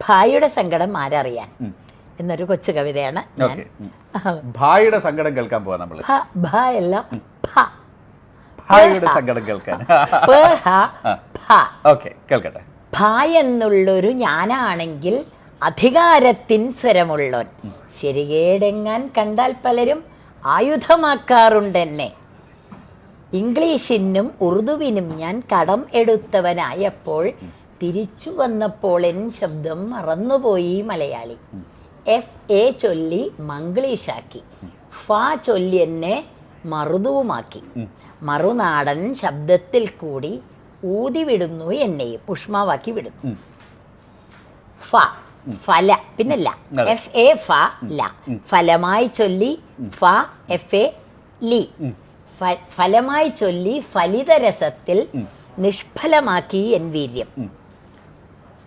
ഭായിയുടെ സങ്കടം ആരറിയാൻ എന്നൊരു കൊച്ചു കവിതയാണ് ഞാൻ. ഭായിയുടെ സങ്കടം കേൾക്കാൻ പോവാ നമ്മള്. അല്ല ഭായിയുടെ സങ്കടം കേൾക്കാൻ. കേൾക്കട്ടെ. ഭായ് എന്നുള്ളൊരു ഞാനാണെങ്കിൽ അധികാരത്തിൻ സ്വരമുള്ളോൻ, ശരികേടെങ്ങാൻ കണ്ടാൽ പലരും ആയുധമാക്കാറുണ്ടെന്നെ. ഇംഗ്ലീഷിനും ഉറുദുവിനും ഞാൻ കടം എടുത്തവനായപ്പോൾ തിരിച്ചു വന്നപ്പോൾ എൻ ശബ്ദം മറന്നുപോയി മലയാളി. FA ചൊല്ലി മംഗ്ലീഷാക്കി, ഫ ചൊല്ലി എന്നെ മറുതുവുമാക്കി. മറുനാടൻ ശബ്ദത്തിൽ കൂടി ഊതി വിടുന്നു എന്നെയും, ഉഷ്മാവാക്കി വിടുന്നു. ഫ ഫല പിന്നല്ല, FA ഫ ല, ഫലമായി ചൊല്ലി ഫ FA ലി, ഫലമായി ചൊല്ലി ഫലിതരസത്തിൽ നിഷ്ഫലമാക്കി എൻ വീര്യം.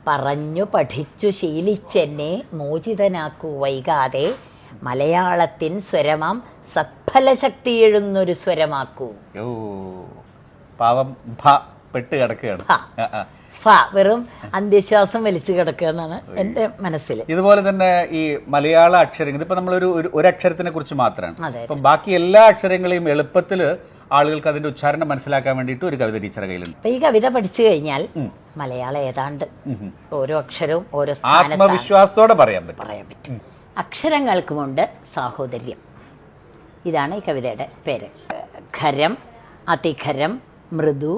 പറഞ്ഞു പഠിച്ചു ശീലിച്ചെന്നെ മോചിതനാക്കൂ വൈകാതെ, മലയാളത്തിൻ സ്വരമാം സത്ഫലശക്തി എഴുന്നൊരു സ്വരമാക്കൂ. പാവം പെട്ട് കിടക്കുകയാണ്. വെറും അന്ത്യശ്വാസം വലിച്ചു കിടക്കുക എന്നാണ് എന്റെ മനസ്സിൽ. ഇതുപോലെ തന്നെ ഈ മലയാള അക്ഷരങ്ങൾ, ഇതിപ്പോ നമ്മളൊരു ഒരു അക്ഷരത്തിനെ കുറിച്ച് മാത്രമാണ്. ഇപ്പം ബാക്കി എല്ലാ അക്ഷരങ്ങളെയും എളുപ്പത്തില് ആളുകൾക്ക് അതിന്റെ ഉച്ചാരണം മനസ്സിലാക്കാൻ വേണ്ടിയിട്ട് ഒരു കവിത ടീച്ചറുടെ കയ്യിലുണ്ട്. അപ്പൊ ഈ കവിത പഠിച്ചു കഴിഞ്ഞാൽ മലയാളം ഏതാണ്ട് ഓരോ അക്ഷരവും ഓരോ ആത്മവിശ്വാസത്തോടെ പറയാൻ പറ്റും. അക്ഷരങ്ങൾക്കുമുണ്ട് സാഹോദര്യം. ഇതാണ് ഈ കവിതയുടെ പേര്. ഖരം, അതിഖരം, മൃദു,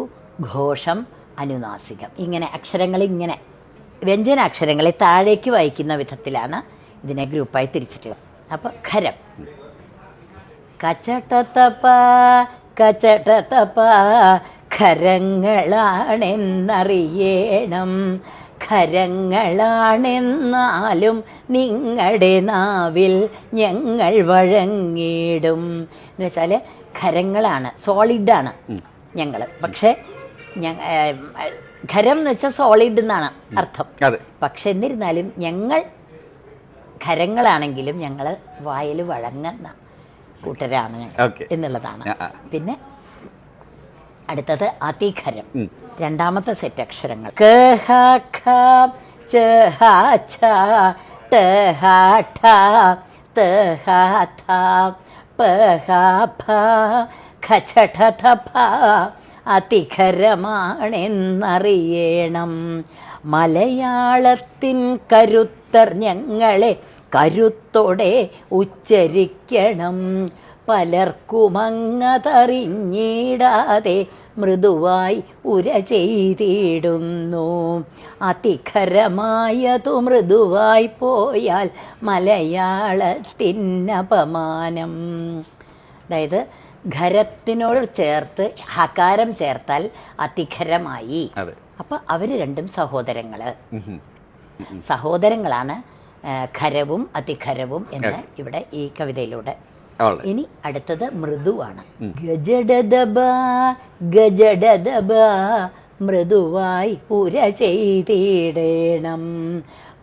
ഘോഷം, അനുനാസികം. ഇങ്ങനെ അക്ഷരങ്ങൾ, ഇങ്ങനെ വ്യഞ്ജനാക്ഷരങ്ങളെ താഴേക്ക് വായിക്കുന്ന വിധത്തിലാണ് ഇതിനെ ഗ്രൂപ്പായി തിരിച്ചിട്ടുള്ളത്. അപ്പോൾ ഖരം, കചടതപ കചടതപ ഖരങ്ങളാണെന്നറിയണം, ഖരങ്ങളാണെന്നാലും നിങ്ങളുടെ നാവിൽ ഞങ്ങൾ വഴങ്ങിടും. എന്ന് വെച്ചാൽ ഖരങ്ങളാണ്, സോളിഡാണ് ഞങ്ങൾ. പക്ഷെ ഖരം എന്ന് വെച്ചാൽ സോളിഡ് എന്നാണ് അർത്ഥം. പക്ഷെ എന്നിരുന്നാലും ഞങ്ങൾ ഖരങ്ങളാണെങ്കിലും ഞങ്ങൾ വായിൽ വഴങ്ങുന്ന കൂട്ടരാണ് ഞങ്ങൾ എന്നുള്ളതാണ്. പിന്നെ അടുത്തത് അതിഖരം, രണ്ടാമത്തെ സെറ്റ് അക്ഷരങ്ങൾ. ക ഹ ഖ ച ഹ ഛ ട ഹ ഠ ത ഹ ഥ പ ഹ ഫ ഖ ഛ ഠ ഥ ഫ അതിഖരമാണെന്നറിയണം. മലയാളത്തിൻ കരുത്തർ ഞങ്ങളെ കരുത്തോടെ ഉച്ചരിക്കണം. പലർക്കുമങ്ങതറിഞ്ഞിടാതെ മൃദുവായി ഉര ചെയ്തിടുന്നു. അതിഖരമായതു മൃദുവായി പോയാൽ മലയാളത്തിനപമാനം. അതായത് ഖരത്തിനോട് ചേർത്ത് ഹകാരം ചേർത്താൽ അതിഖരമായി. അപ്പൊ അവര് രണ്ടും സഹോദരങ്ങളാണ് ഖരവും അതിഖരവും എന്ന് ഇവിടെ ഈ കവിതയിലൂടെ. ഇനി അടുത്തത് മൃദുവാണ്. ഗജഡദബ ഗജഡദബ മൃദുവായി പുര ചെയ്തിടണം.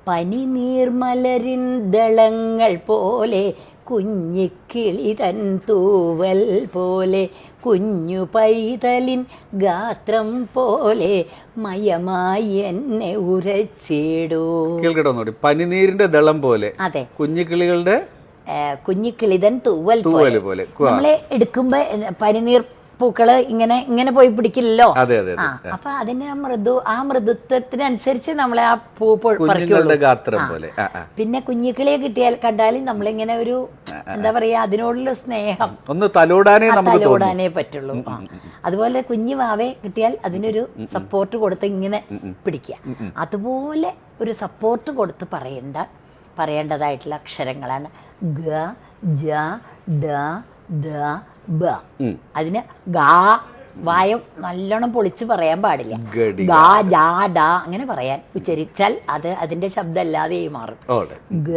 പനിനീർമലരിൻ ദളങ്ങൾ പോലെ, കുഞ്ഞിക്കിളി തൻ തൂവൽ പോലെ, കുഞ്ഞു പൈതലിൻ ഗാത്രം പോലെ മയമായി എന്നെ ഉരച്ചിടൂ. പനിനീരിന്റെ ദളം പോലെ, അതെ, കുഞ്ഞിക്കിളികളുടെ കുഞ്ഞിക്കിളിതൻ തൂവൽ പോലെ. നമ്മളെ എടുക്കുമ്പോ പനിനീർ പൂക്കള് ഇങ്ങനെ ഇങ്ങനെ പോയി പിടിക്കില്ലല്ലോ. അപ്പൊ അതിന് ആ മൃദുത്വത്തിനനുസരിച്ച് നമ്മളെ ആ പൂ പറിക്കുള്ളൂ. പിന്നെ കുഞ്ഞിക്കിളിയെ കണ്ടാലും നമ്മളിങ്ങനെ ഒരു എന്താ പറയാ, അതിനോടുള്ള സ്നേഹം ഒന്ന് തലോടാനേ പറ്റുള്ളൂ. അതുപോലെ കുഞ്ഞു വാവെ കിട്ടിയാൽ അതിനൊരു സപ്പോർട്ട് കൊടുത്ത് ഇങ്ങനെ പിടിക്കുക. അതുപോലെ ഒരു സപ്പോർട്ട് കൊടുത്ത് പറയേണ്ടതായിട്ടുള്ള അക്ഷരങ്ങളാണ് ഗ, ജ, ഡ, ദ, ബ. അതിന് ഗാ വായം നല്ലോണം പൊളിച്ച് പറയാൻ പാടില്ല. ഗാ, ജാ, ഡ അങ്ങനെ പറയാൻ ഉച്ചരിച്ചാൽ അത് അതിന്റെ ശബ്ദമല്ലാതെ മാറും. ഗ,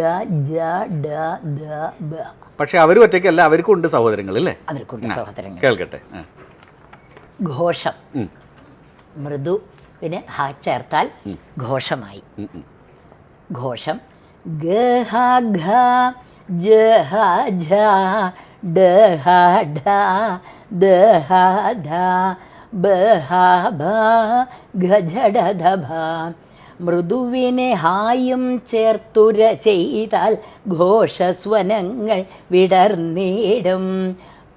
ജ, ഡ, ദ, ബ. പക്ഷെ അവർ ഒറ്റയ്ക്കല്ല, അവർക്കുണ്ട് സഹോദരങ്ങൾ അല്ലേ? അവർക്കുണ്ട് സഹോദരങ്ങൾ. കേൾക്കട്ടെ. ഘോഷം, മൃദു പിന്നെ ഹ ചേർത്താൽ ഘോഷമായി. ഘോഷം ഗ ഹ ഘ ജ ഹ ഝ ഡ ഹ ഢ ദ ഹ ധ ബ ഹ ഭ ഘ ഝ ഡ ധ ഭ മൃദുവിനെ ഹായും ചേർത്തുര ചെയ്താൽ ഘോഷസ്വനങ്ങൾ വിടർന്നിടും.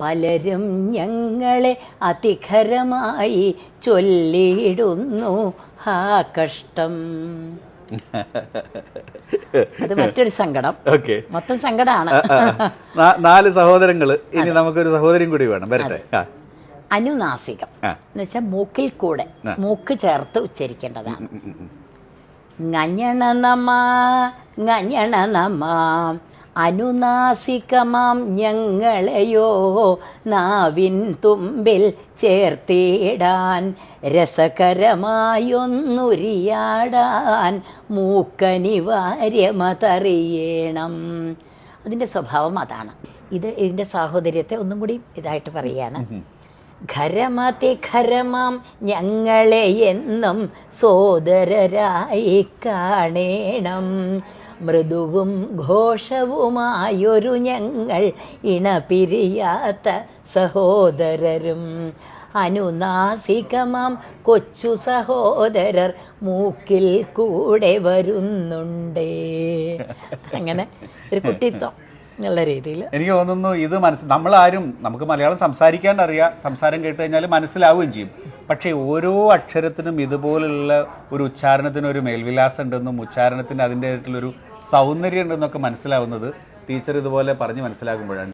പലരും ഞങ്ങളെ അതിഖരമായി ചൊല്ലിയിടുന്നു, ഹാ കഷ്ടം. അത് മറ്റൊരു സങ്കടം. ഓക്കെ, മൊത്തം സങ്കടമാണ്. 4 സഹോദരങ്ങള്. ഇനി നമുക്കൊരു സഹോദരിയും കൂടി വേണം. വരട്ടെ. അനുനാസികം എന്ന് വെച്ചാൽ മൂക്കിൽ കൂടെ മൂക്ക് ചേർത്ത് ഉച്ചരിക്കേണ്ടതാണ്. ങഞ്ഞണ അനുനാസികമാം ഞങ്ങളെയോ നാവിൻ തുമ്പിൽ ചേർത്തിടാൻ, രസകരമായൊന്നുരിയാടാൻ മൂക്കനിവാര്യമതറിയണം. അതിൻ്റെ സ്വഭാവം അതാണ്. ഇതിൻ്റെ സാഹോദര്യത്തെ ഒന്നും കൂടി ഇതായിട്ട് പറയുകയാണ്. ഖരമതിഖരമാം ഞങ്ങളെ എന്നും സോദരരായി കാണേണം. മൃദുവും ഘോഷവുമായൊരു ഞങ്ങൾ ഇണപിരിയാത്ത സഹോദരരും. അനുനാസികമാം കൊച്ചു സഹോദരർ മൂക്കിൽ കൂടെ വരുന്നുണ്ടേ. അങ്ങനെ ഒരു കുട്ടിത്വം എന്നുള്ള രീതിയിൽ എനിക്ക് തോന്നുന്നു ഇത് നമ്മളാരും, നമുക്ക് മലയാളം സംസാരിക്കാൻ അറിയാം, സംസാരം കേട്ട് കഴിഞ്ഞാൽ മനസ്സിലാവുകയും ചെയ്യും. പക്ഷേ ഓരോ അക്ഷരത്തിനും ഇതുപോലുള്ള ഒരു ഉച്ചാരണത്തിന് ഒരു മേൽവിലാസം ഉണ്ടെന്നും ഉച്ചാരണത്തിന് അതിൻ്റെതായിട്ടുള്ളൊരു സൗന്ദര്യം ഉണ്ടെന്നൊക്കെ മനസ്സിലാവുന്നത് ടീച്ചർ ഇതുപോലെ പറഞ്ഞ് മനസ്സിലാക്കുമ്പോഴാണ്.